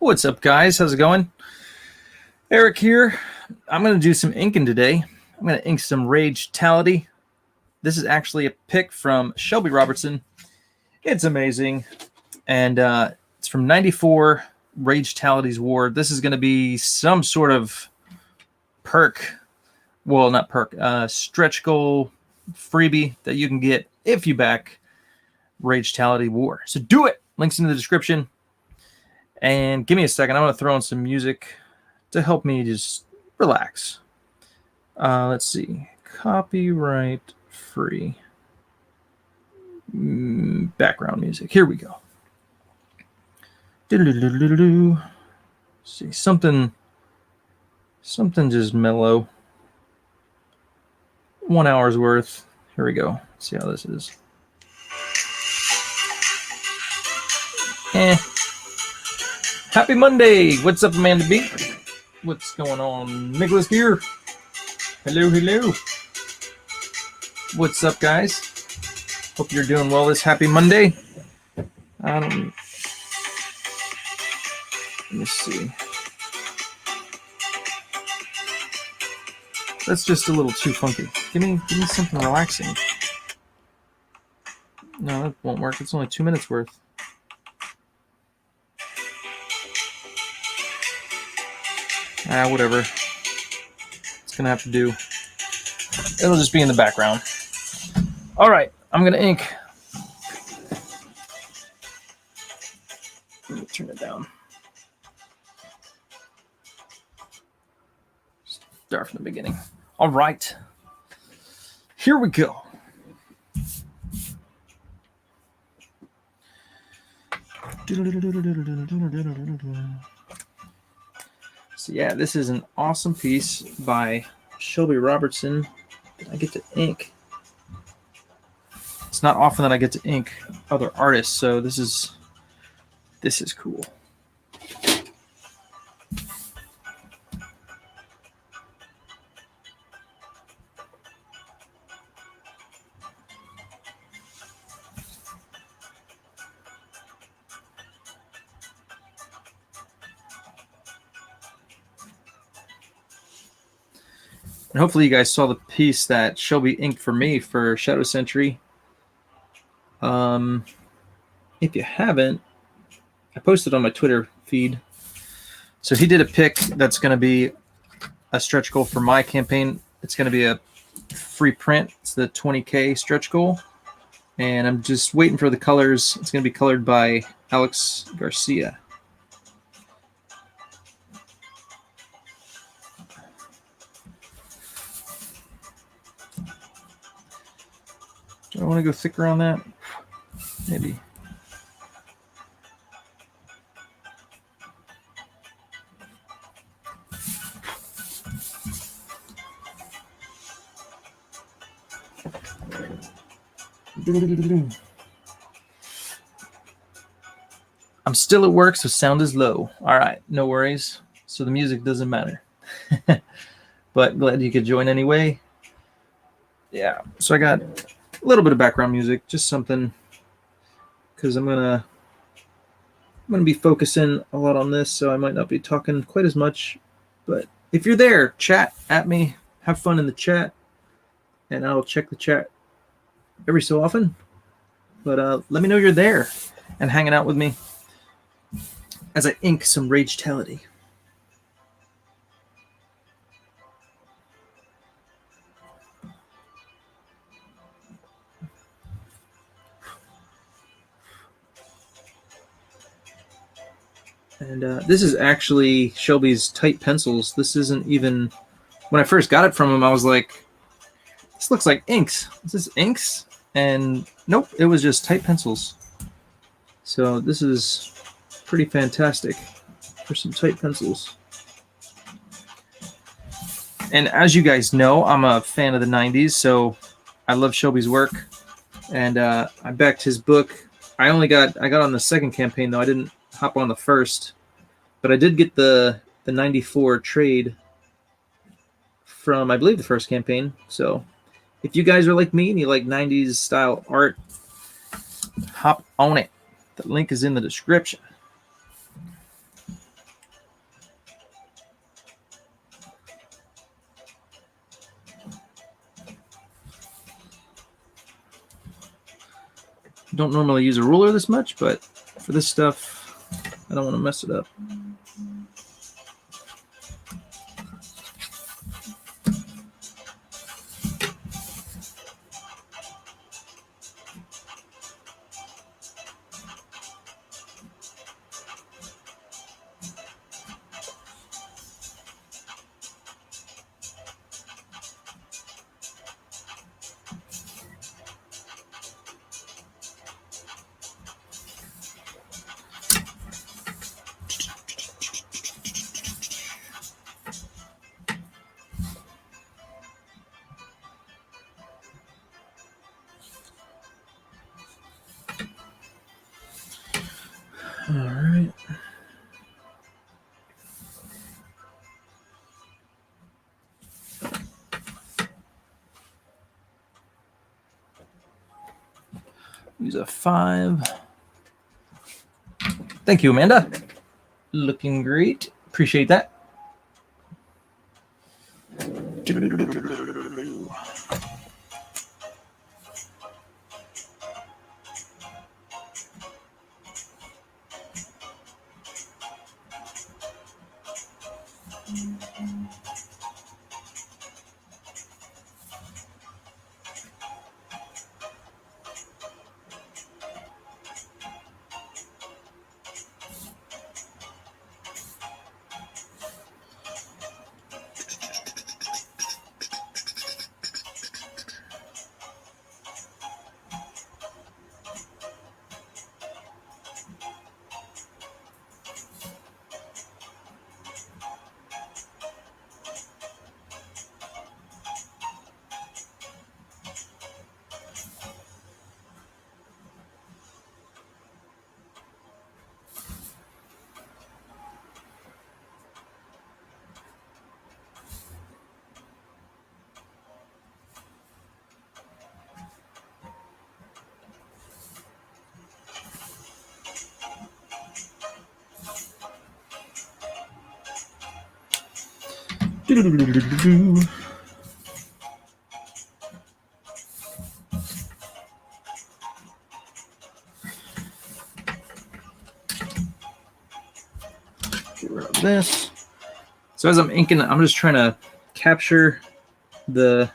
What's up, guys? How's it going? Eric here. I'm going to do some inking today. I'm going to ink some Ragetality. This is actually a pick from Shelby Robertson. It's amazing. And it's from 94, Ragetality's War. This is going to be some sort of perk. Well, not perk. Stretch goal freebie that you can get if you back Ragetality War. So do it. Links in the description. And give me a second. I want to throw in some music to help me just relax. Let's see. Copyright free. Background music. Here we go. See, something just mellow. 1 hour's worth. Here we go. Let's see how this is. Happy Monday. What's up, Amanda B? What's going on? Nicholas here. Hello. What's up, guys? Hope you're doing well this happy Monday. Let me see. That's just a little too funky. Give me something relaxing. No, that won't work. It's only 2 minutes worth. Whatever. It's gonna have to do. It'll just be in the background. All right, I'm gonna ink. Let me turn it down. Start from the beginning. All right, here we go. So yeah, this is an awesome piece by Shelby Robertson that I get to ink. It's not often that I get to ink other artists, so this is cool. And hopefully you guys saw the piece that Shelby inked for me for Shadow Sentry. If you haven't, I posted on my Twitter feed. So he did a pick that's going to be a stretch goal for my campaign. It's going to be a free print. It's the 20K stretch goal. And I'm just waiting for the colors. It's going to be colored by Alex Garcia. Do I want to go thicker on that? Maybe. I'm still at work, so sound is low. All right, no worries. So the music doesn't matter. But glad you could join anyway. Yeah, so I got a little bit of background music, just something, because I'm gonna be focusing a lot on this, so I might not be talking quite as much. But if you're there, chat at me, have fun in the chat, and I'll check the chat every so often. But let me know you're there and hanging out with me as I ink some Ragetality. And this is actually Shelby's tight pencils. This isn't even... When I first got it from him, I was like, this looks like inks. Is this inks? And nope, it was just tight pencils. So this is pretty fantastic for some tight pencils. And as you guys know, I'm a fan of the 90s, so I love Shelby's work. And I backed his book. I got on the second campaign, though. I didn't hop on the first, but I did get the 94 trade from, I believe, the first campaign. So if you guys are like me and you like 90s style art, hop on it. The link is in the description. don't normally use a ruler this much, but for this stuff, I don't want to mess it up. All right. Use a 5. Thank you, Amanda. Looking great. Appreciate that. Get rid of this. So as I'm inking, I'm just trying to capture the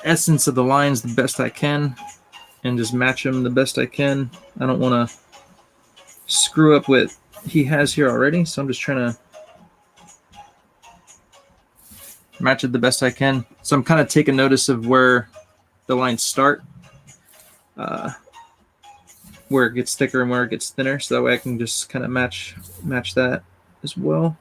essence of the lines the best I can and just match them the best I can. I don't want to screw up what he has here already, so I'm just trying to match it the best I can. So I'm kind of taking notice of where the lines start, where it gets thicker and where it gets thinner, so that way I can just kind of match that as well.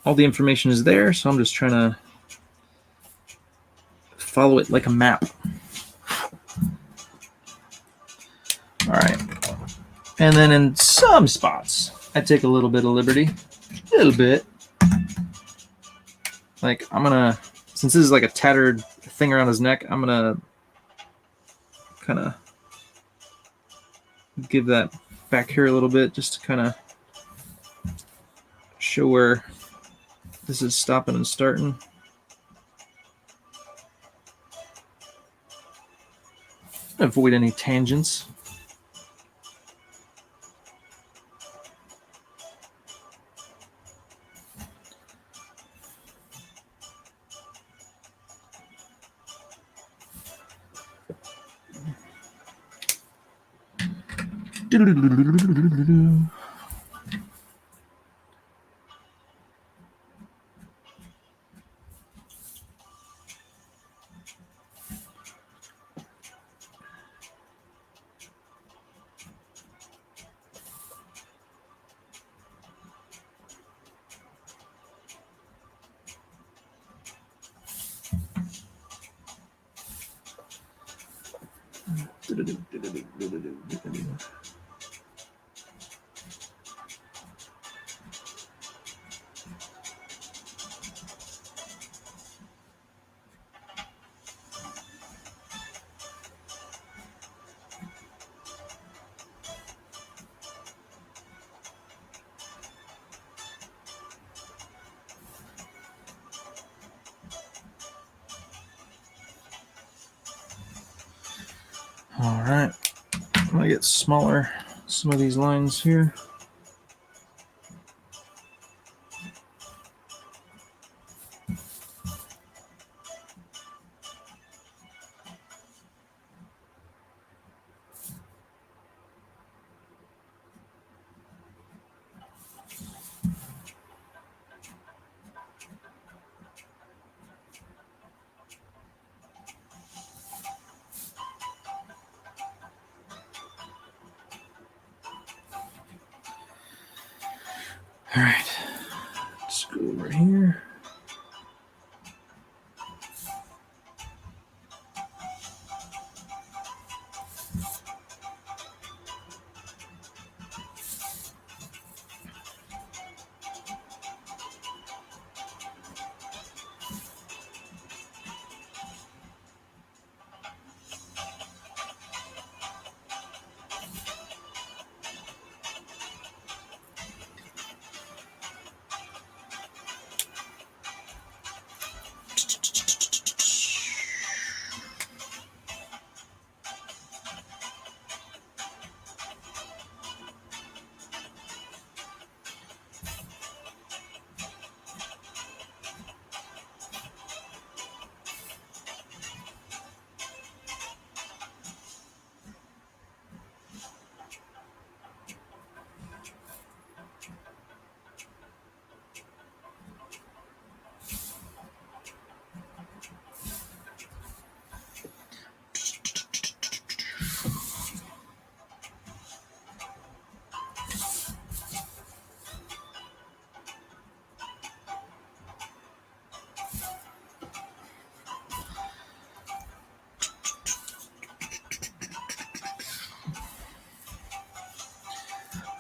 All the information is there, so I'm just trying to follow it like a map. All right. And then in some spots, I take a little bit of liberty. A little bit. Like, I'm going to, since this is like a tattered thing around his neck, I'm going to kind of give that back here a little bit just to kind of show where this is stopping and starting. Avoid any tangents. All right. I'm going to get smaller, some of these lines here. All right, let's go over here.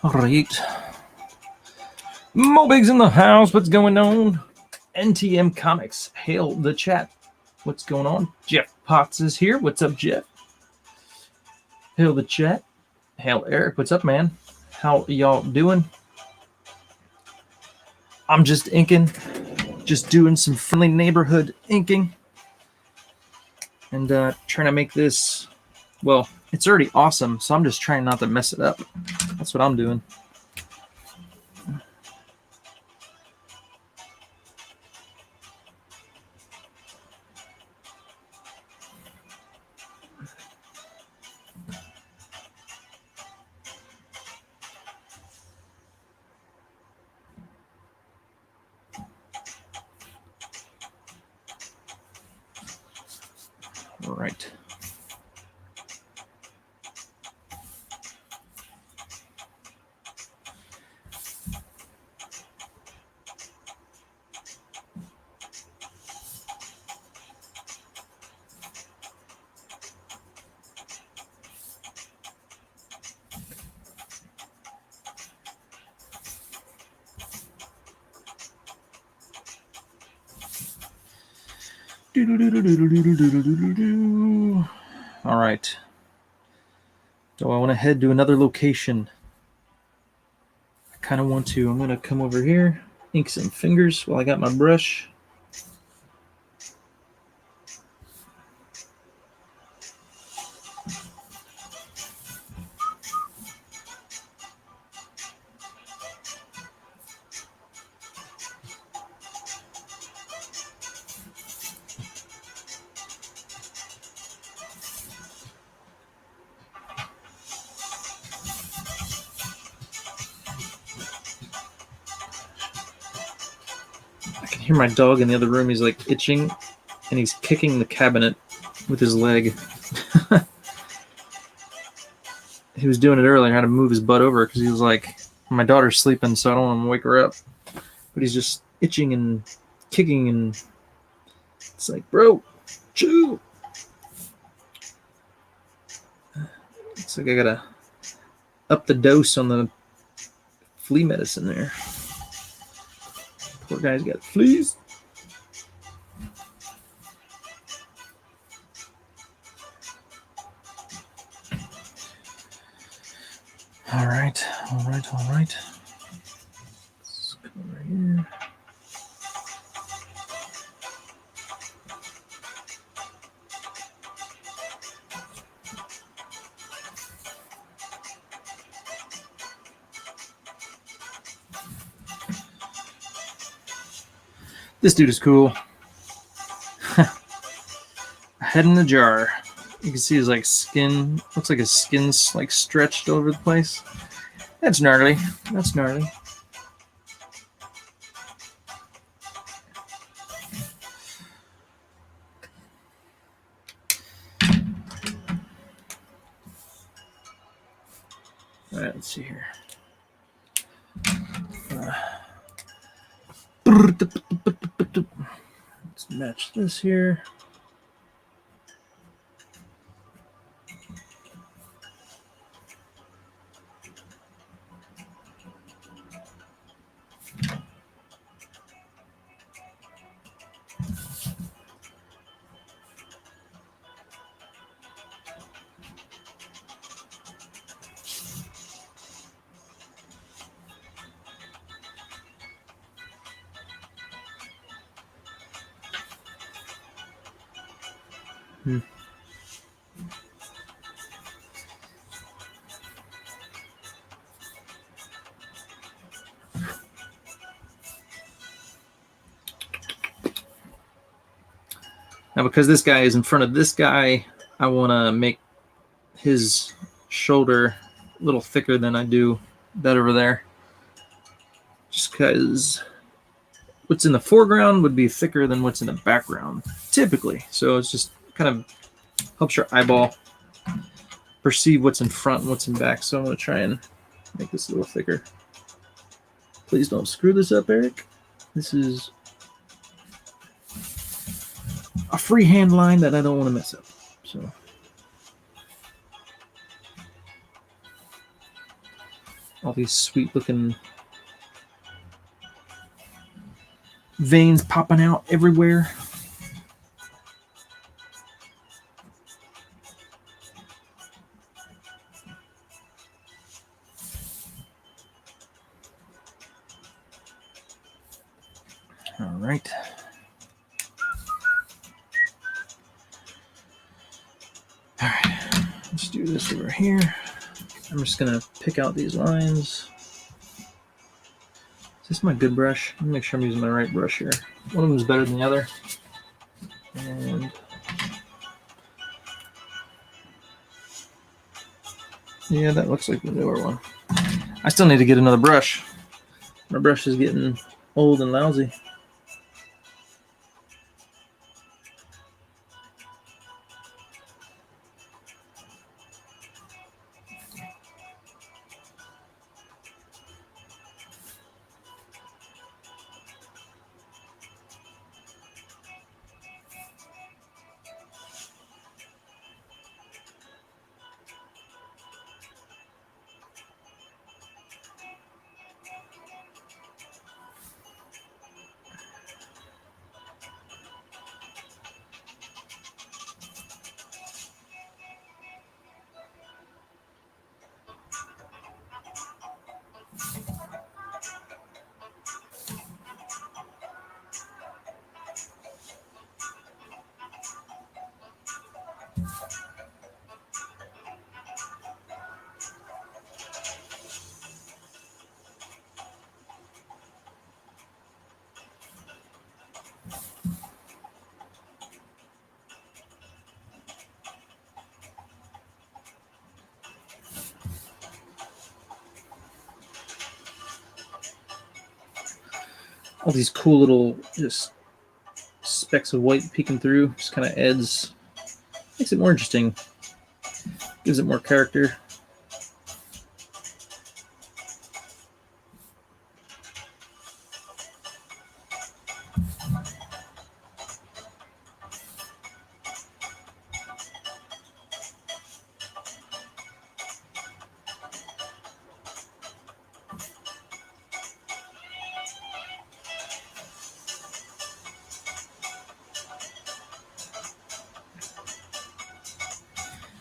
All right. Mobig's in the house. What's going on? NTM Comics. Hail the chat. What's going on? Jeff Potts is here. What's up, Jeff? Hail the chat. Hail Eric. What's up, man? How y'all doing? I'm just inking. Just doing some friendly neighborhood inking. And trying to make this... Well, it's already awesome, so I'm just trying not to mess it up. That's what I'm doing. All right. All right. Do I want to head to another location? I kind of want to. I'm going to come over here, ink some fingers while I got my brush. I can hear my dog in the other room. He's like itching, and he's kicking the cabinet with his leg. He was doing it earlier. I had to move his butt over because he was like, my daughter's sleeping, so I don't want to wake her up. But he's just itching and kicking, and it's like, bro, chew. Looks like I gotta up the dose on the flea medicine there. Poor guy's got fleas. All right. Let's go over here. This dude is cool. Head in the jar. You can see his like skin. Looks like his skin's like stretched over the place. That's gnarly. That's gnarly. All right, let's see here. Let's match this here. Now, because this guy is in front of this guy, I want to make his shoulder a little thicker than I do that over there. Just because what's in the foreground would be thicker than what's in the background, typically. So it's just kind of helps your eyeball perceive what's in front and what's in back. So I'm going to try and make this a little thicker. Please don't screw this up, Eric. This is a freehand line that I don't want to mess up. So all these sweet looking veins popping out everywhere. All right. All right, let's do this over here. I'm just gonna pick out these lines. Is this my good brush? Let me make sure I'm using my right brush here. One of them is better than the other. And yeah, that looks like the newer one. I still need to get another brush. My brush is getting old and lousy. All these cool little just specks of white peeking through, just kind of adds, makes it more interesting, gives it more character.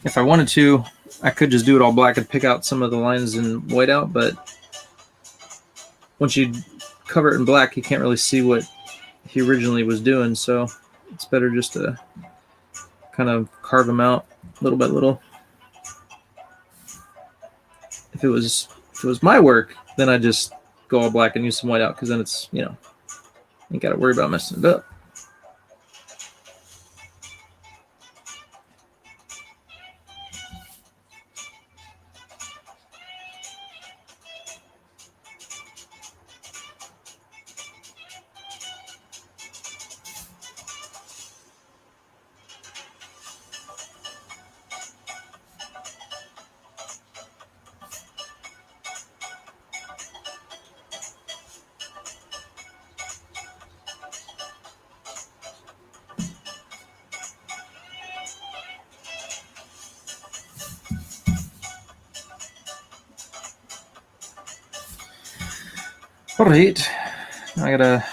If I wanted to, I could just do it all black and pick out some of the lines in whiteout, but once you cover it in black, you can't really see what he originally was doing, so it's better just to kind of carve them out little by little. If it was my work, then I just go all black and use some whiteout, because then it's, you know, Ain't got to worry about messing it up. All right, I gotta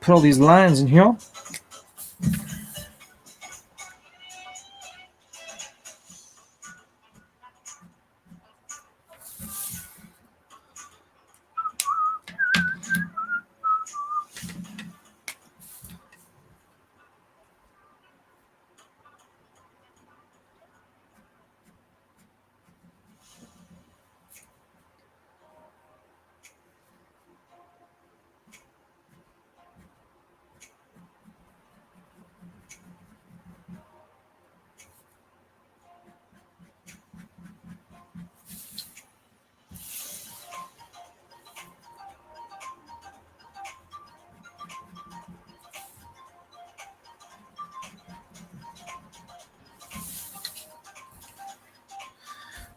put all these lines in here.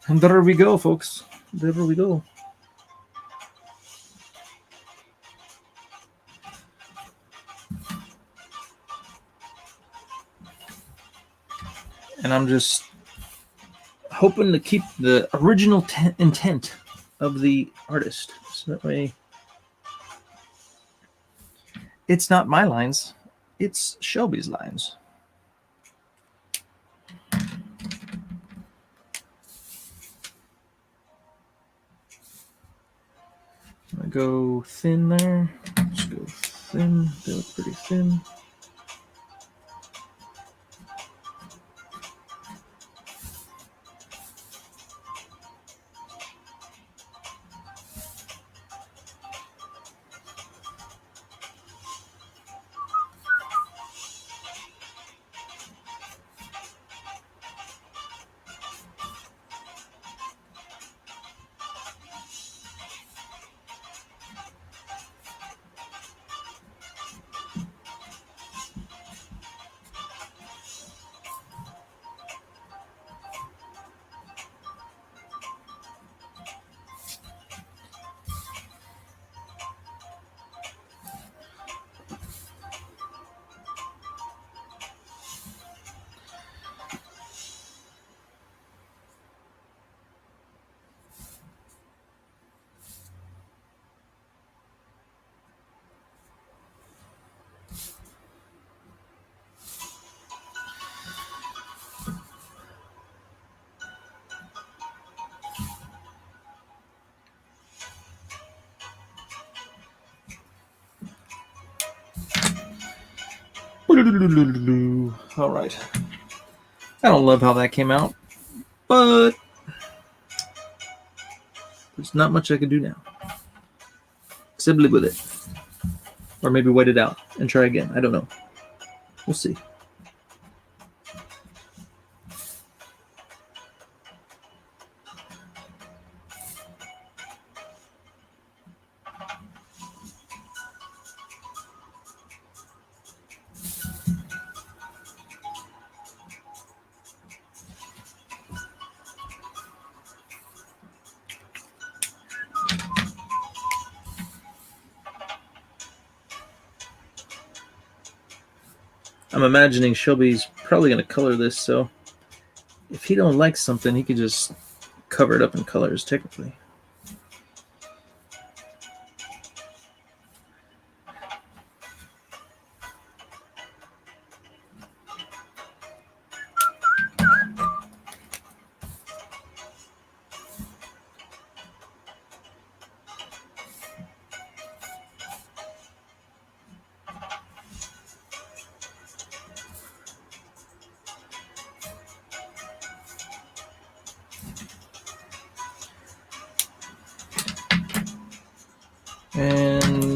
And there we go, folks. There we go. And I'm just hoping to keep the original intent of the artist. So that way, it's not my lines, it's Shelby's lines. I go thin there. Just go thin. They look pretty thin. All right. I don't love how that came out, but there's not much I can do now. Except live with it. Or maybe wait it out and try again. I don't know. We'll see. I'm imagining Shelby's probably going to color this, so if he don't like something, he could just cover it up in colors, technically.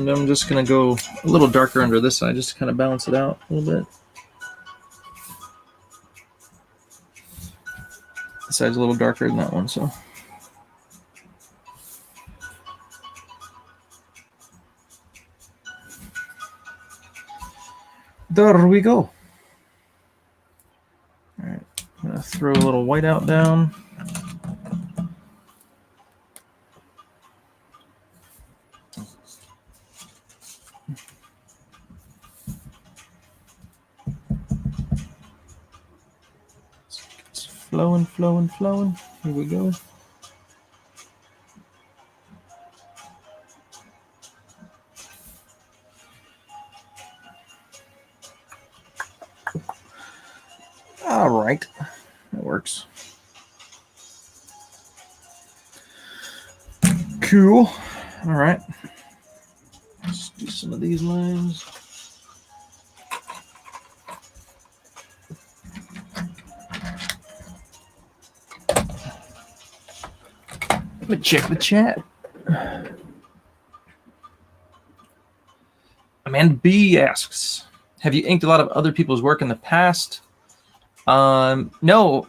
And I'm just going to go a little darker under this side just to kind of balance it out a little bit. This side's a little darker than that one, so. There we go. All right, I'm going to throw a little white out down. It's flowing, flowing, flowing. Here we go. All right, that works. Cool. All right. Let's do some of these lines. Let me check the chat. Amanda B asks, have you inked a lot of other people's work in the past? No,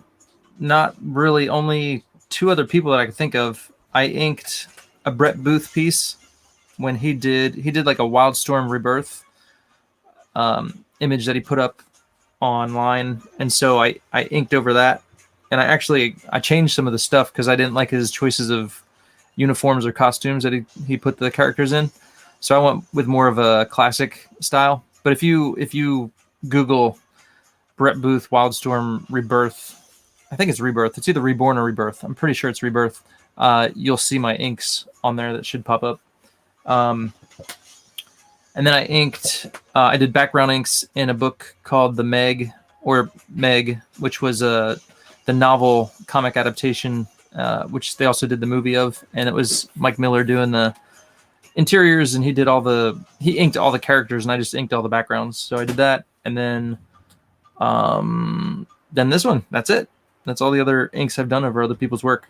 not really. Only two other people that I could think of. I inked a Brett Booth piece when he did like a Wildstorm Rebirth image that he put up online, and so I inked over that, and I changed some of the stuff because I didn't like his choices of uniforms or costumes that he put the characters in, so I went with more of a classic style. But if you Google Brett Booth Wildstorm Rebirth, I think it's Rebirth, it's either Reborn or Rebirth, I'm pretty sure it's Rebirth, you'll see my inks on there that should pop up. And then I inked, I did background inks in a book called The Meg, which was the novel comic adaptation, which they also did the movie of. And it was Mike Miller doing the interiors, and he inked all the characters, and I just inked all the backgrounds. So I did that. And then this one, that's it. That's all the other inks I've done over other people's work.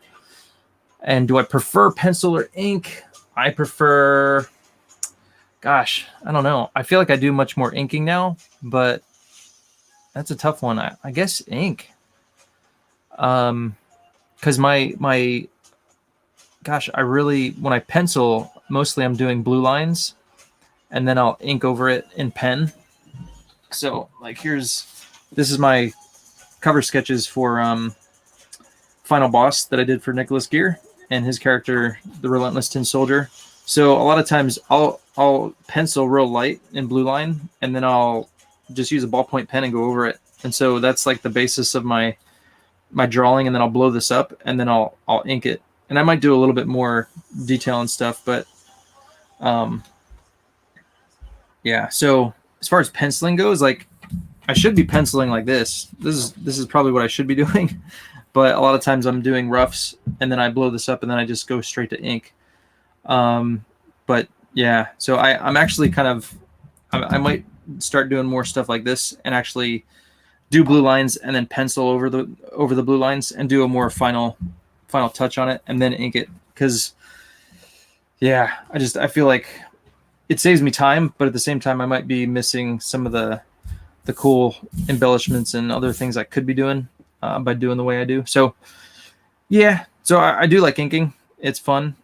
And do I prefer pencil or ink? I prefer, gosh, I don't know. I feel like I do much more inking now, but that's a tough one. I guess ink. Because when I pencil, mostly I'm doing blue lines, and then I'll ink over it in pen. So like this is my cover sketches for Final Boss that I did for Nicholas Gear and his character, the Relentless Tin Soldier. So a lot of times I'll pencil real light in blue line, and then I'll just use a ballpoint pen and go over it. And so that's like the basis of my drawing, and then I'll blow this up, and then I'll ink it. And I might do a little bit more detail and stuff, but yeah. So as far as penciling goes, like I should be penciling like this. This is probably what I should be doing. But a lot of times I'm doing roughs, and then I blow this up, and then I just go straight to ink. But yeah, so I'm actually I might start doing more stuff like this and actually do blue lines and then pencil over the blue lines and do a more final touch on it and then ink it. Because yeah, I feel like it saves me time, but at the same time I might be missing some of the cool embellishments and other things I could be doing by doing the way I do. So yeah, so I do like inking. It's fun.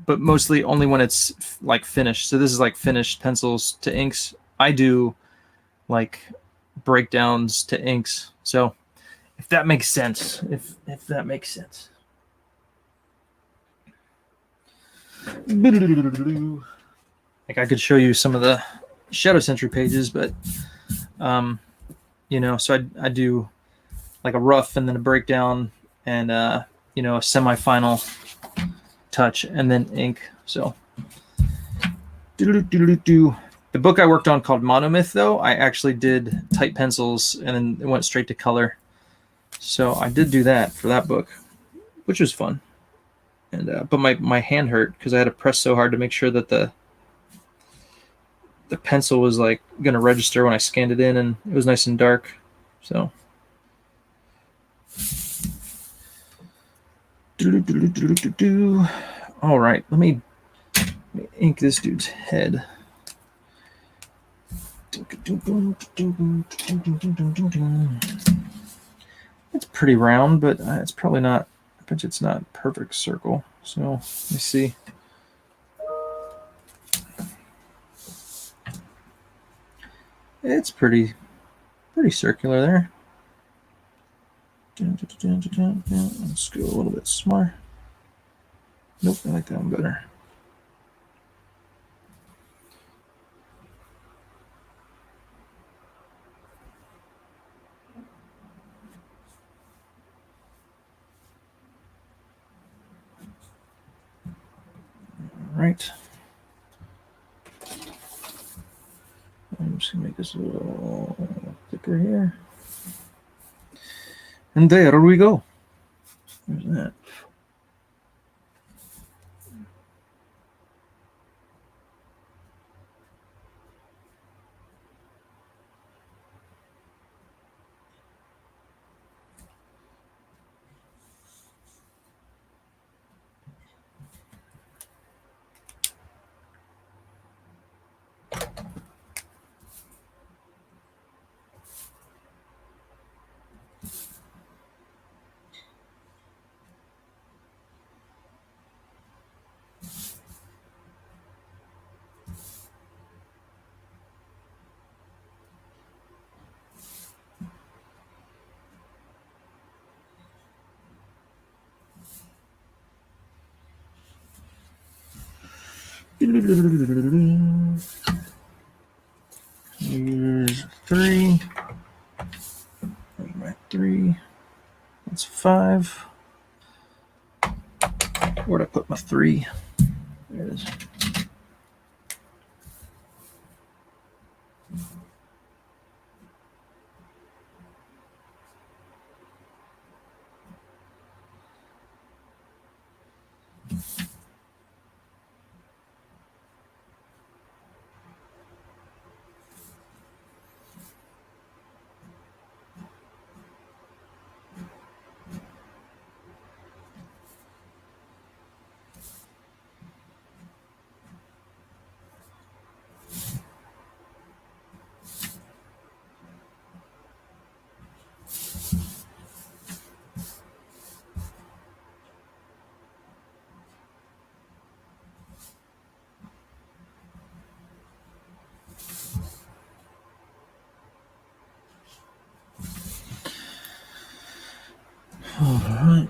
But mostly only when it's like finished. So this is like finished pencils to inks. I do like breakdowns to inks. So if that makes sense, if that makes sense. Like I could show you some of the Shadow Sentry pages, but so I do like a rough and then a breakdown and a semi-final touch and then ink. So the book I worked on called Monomyth, though, I actually did tight pencils and then it went straight to color. So I did do that for that book, which was fun. And but my hand hurt because I had to press so hard to make sure that the pencil was like going to register when I scanned it in, and it was nice and dark. So all right, let me Let me ink this dude's head. It's pretty round, but it's probably not. I bet it's not a perfect circle. So let me see. It's pretty circular there. Let's go a little bit smaller. Nope, I like that one better. All right. I'm just going to make this a little thicker here. And there we go. There's that. Here's 3. There's my 3. That's 5. Where'd I put my 3? There it is. All right.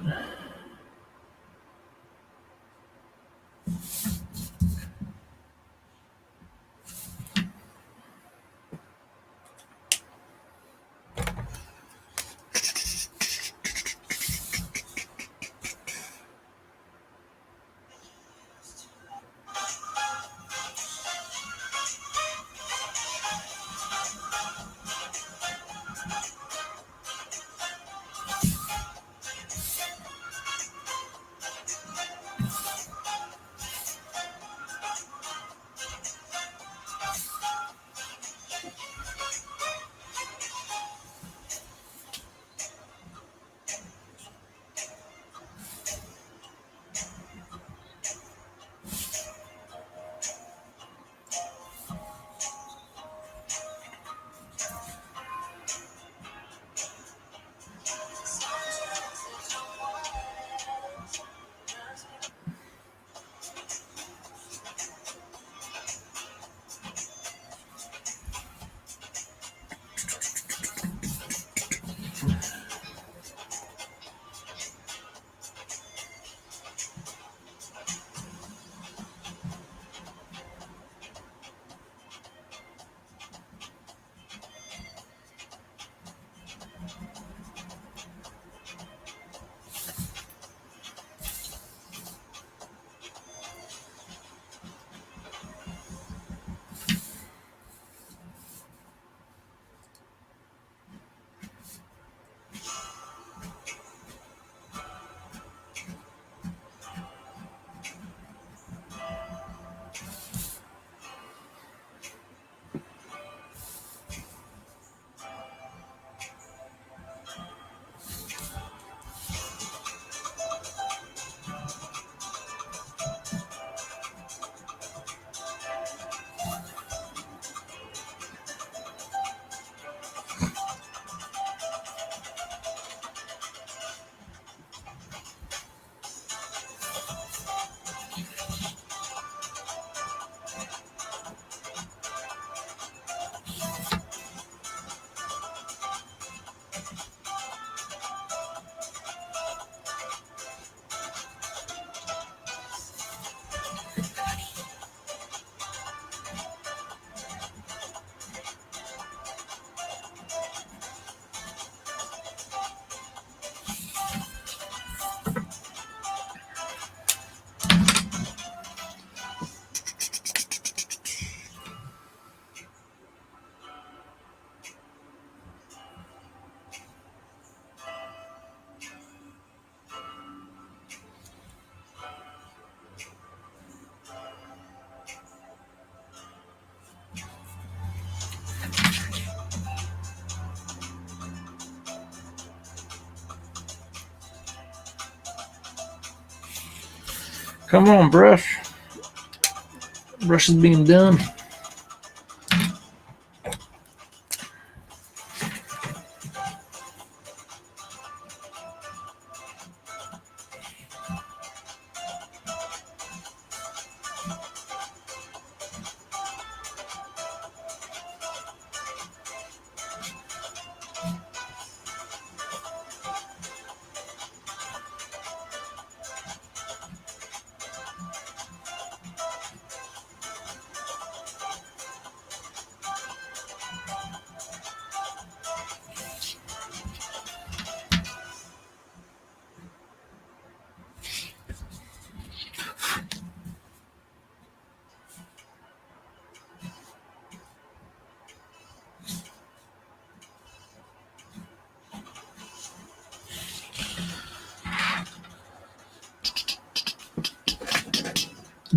Come on, brush. Brush is being done.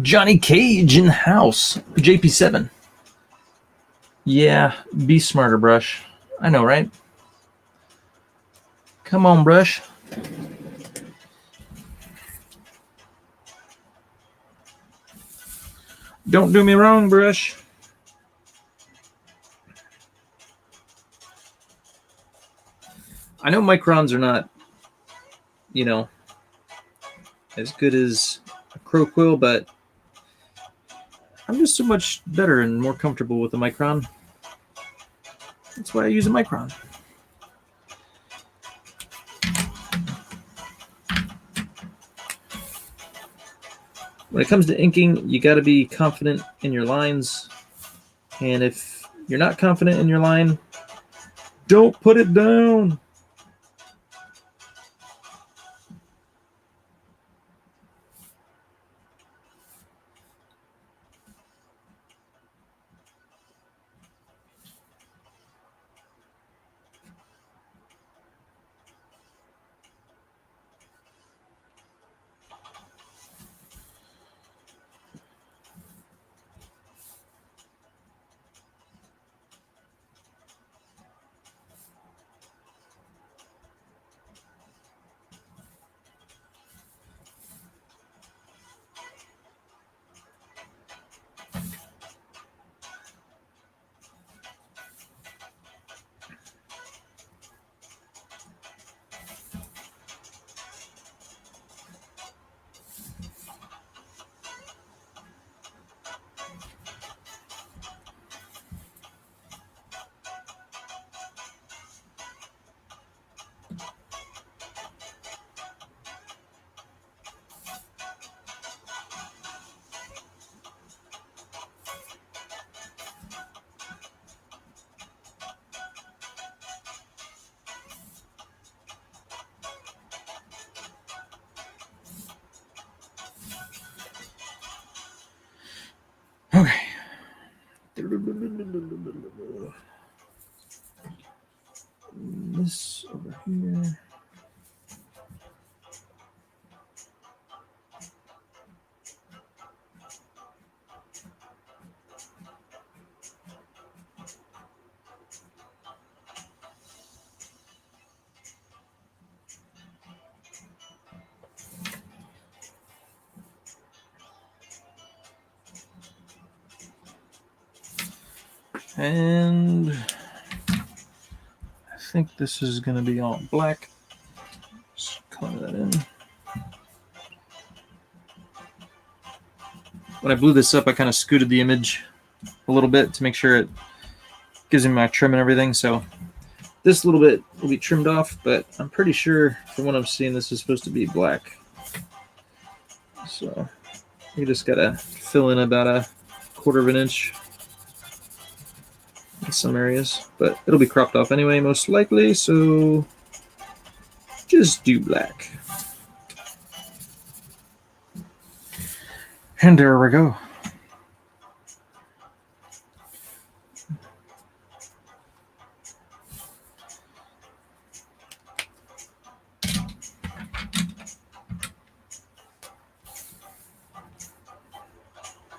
Johnny Cage in the house. JP7. Yeah, be smarter, Brush. I know, right? Come on, Brush. Don't do me wrong, Brush. I know microns are not, as good as a crow quill, but I'm just so much better and more comfortable with the micron. That's why I use a micron. When it comes to inking, you got to be confident in your lines. And if you're not confident in your line, don't put it down. Okay. This over here. And I think this is going to be all black. Just color that in. When I blew this up, I kind of scooted the image a little bit to make sure it gives me my trim and everything. So this little bit will be trimmed off, but I'm pretty sure from what I'm seeing, this is supposed to be black. So you just got to fill in about a 1/4 of an inch in some areas, but it'll be cropped off anyway, most likely. So just do black. And there we go.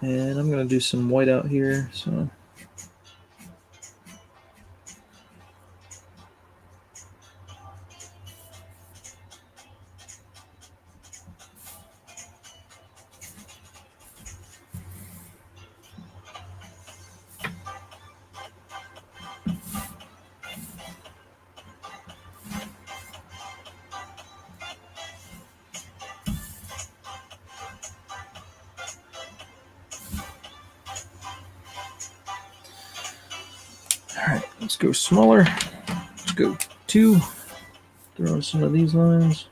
And I'm going to do some white out here. So Let's go smaller. Let's go 2. Throw in some of these lines.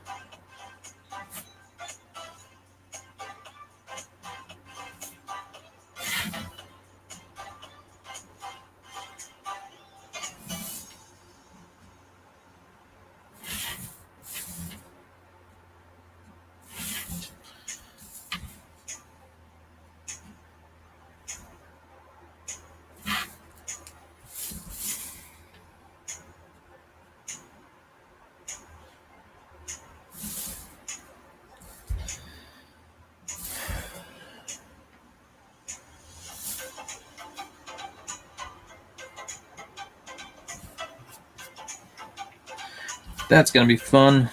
That's going to be fun.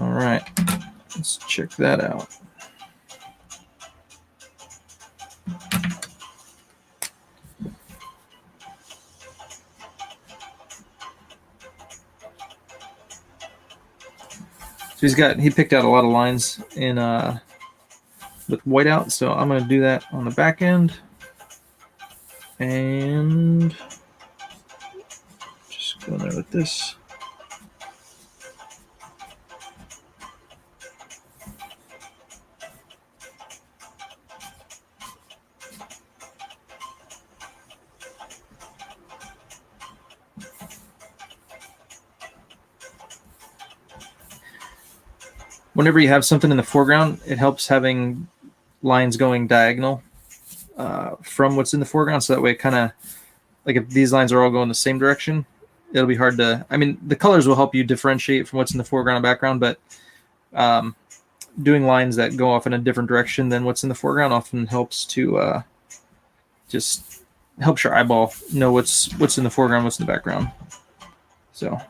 All right, let's check that out. So he picked out a lot of lines in with whiteout, so I'm going to do that on the back end. And just go there with this. Whenever you have something in the foreground, it helps having lines going diagonal from what's in the foreground, so that way it kind of, like if these lines are all going the same direction, it'll be hard to, I mean, the colors will help you differentiate from what's in the foreground and background, but doing lines that go off in a different direction than what's in the foreground often helps to just helps your eyeball know what's in the foreground, what's in the background. So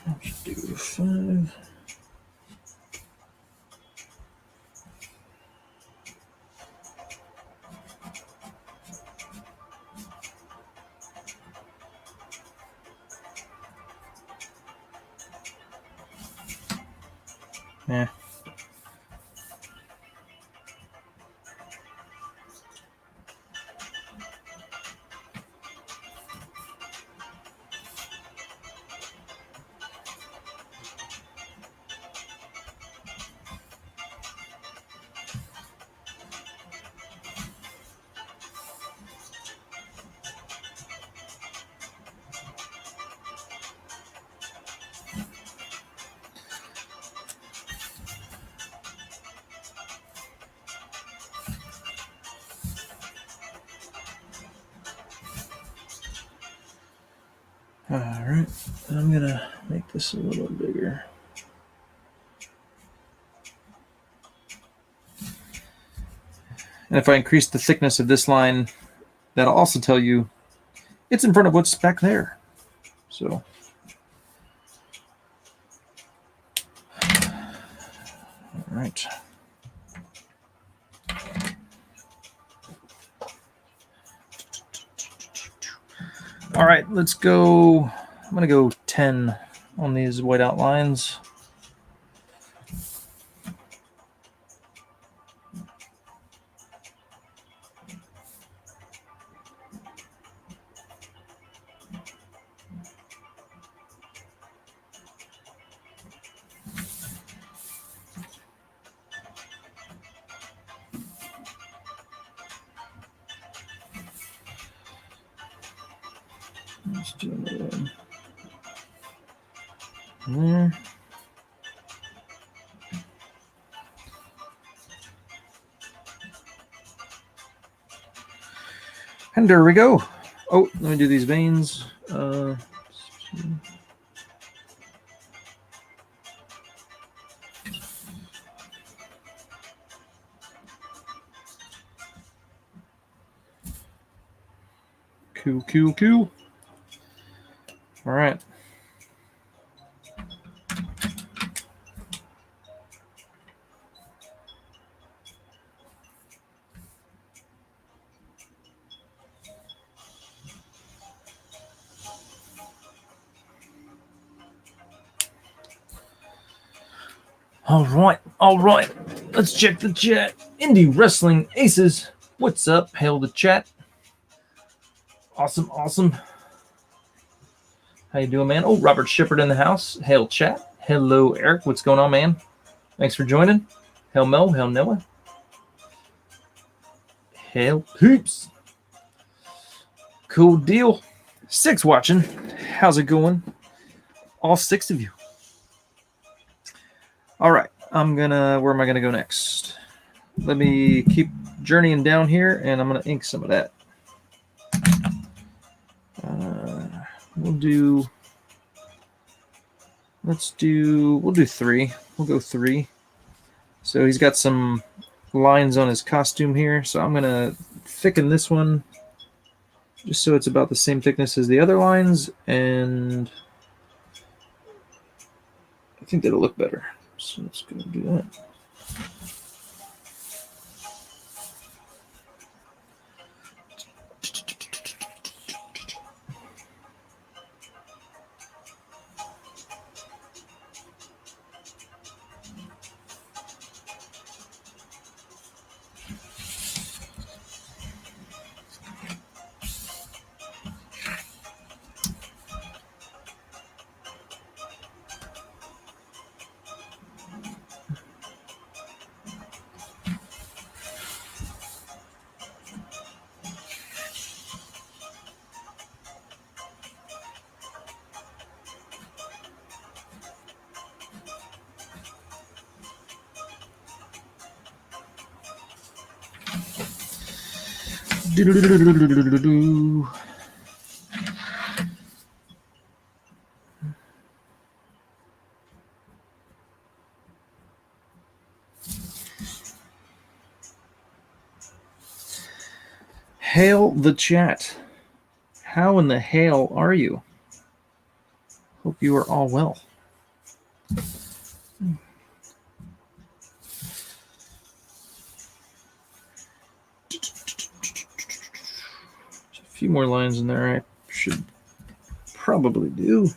let's do 5. Yeah. All right, I'm gonna make this a little bigger. And if I increase the thickness of this line, that'll also tell you it's in front of what's back there. So all right. All right, let's go. I'm going to go 10 on these whiteout lines. Let's do another one. There. And there we go. Oh, let me do these veins. Cool. All right. All right. Let's check the chat. Indie Wrestling Aces. What's up? Hail the chat. Awesome. How you doing, man? Oh, Robert Shippard in the house. Hail chat. Hello, Eric. What's going on, man? Thanks for joining. Hail Mo. Hail Noah. Hail Peeps. Cool deal. 6 watching. How's it going? All 6 of you. All right. Where am I gonna go next? Let me keep journeying down here, and I'm gonna ink some of that. We'll do 3. We'll go 3. So he's got some lines on his costume here, so I'm gonna thicken this one just so it's about the same thickness as the other lines, and I think that'll look better. So let's go do that. Hail the chat. How in the hail are you? Hope you are all well. A few more lines in there I should probably do.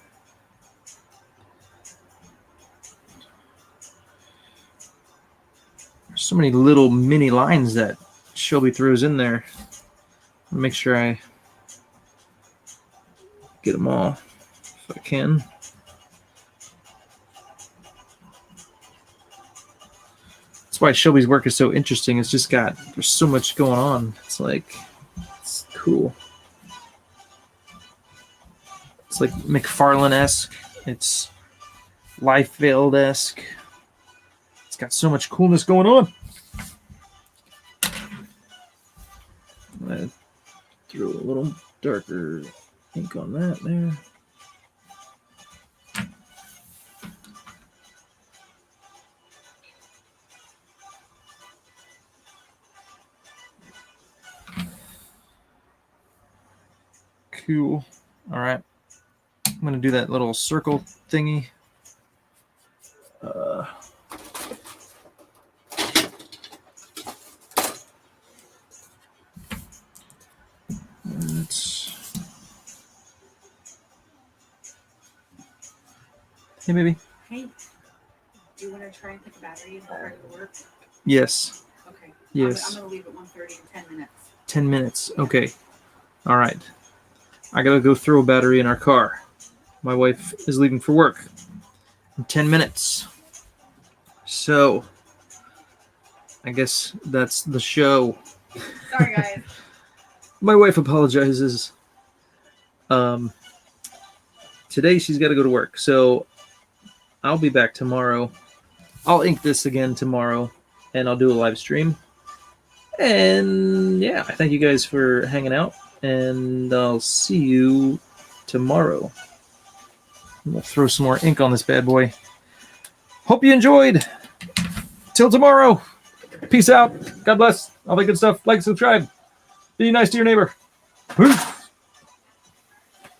There's so many little mini lines that Shelby throws in there. I'll make sure I get them all if I can. That's why Shelby's work is so interesting. It's just there's so much going on. It's cool. It's like McFarlane-esque. It's Liefeld-esque. It's got so much coolness going on. I'm gonna throw a little darker ink on that there. Cool. All right. I'm going to do that little circle thingy. Hey, baby. Hey. Do you want to try and pick a battery and go to work? Yes. Okay. Yes. I'm going to leave at 1:30 in 10 minutes. 10 minutes. Okay. All right. I got to go throw a battery in our car. My wife is leaving for work in 10 minutes. So, I guess that's the show. Sorry, guys. My wife apologizes. today she's got to go to work. So I'll be back tomorrow. I'll ink this again tomorrow, and I'll do a live stream. And yeah, I thank you guys for hanging out, and I'll see you tomorrow. I'm going to throw some more ink on this bad boy. Hope you enjoyed. Till tomorrow. Peace out. God bless. All that good stuff. Like, subscribe. Be nice to your neighbor. Peace.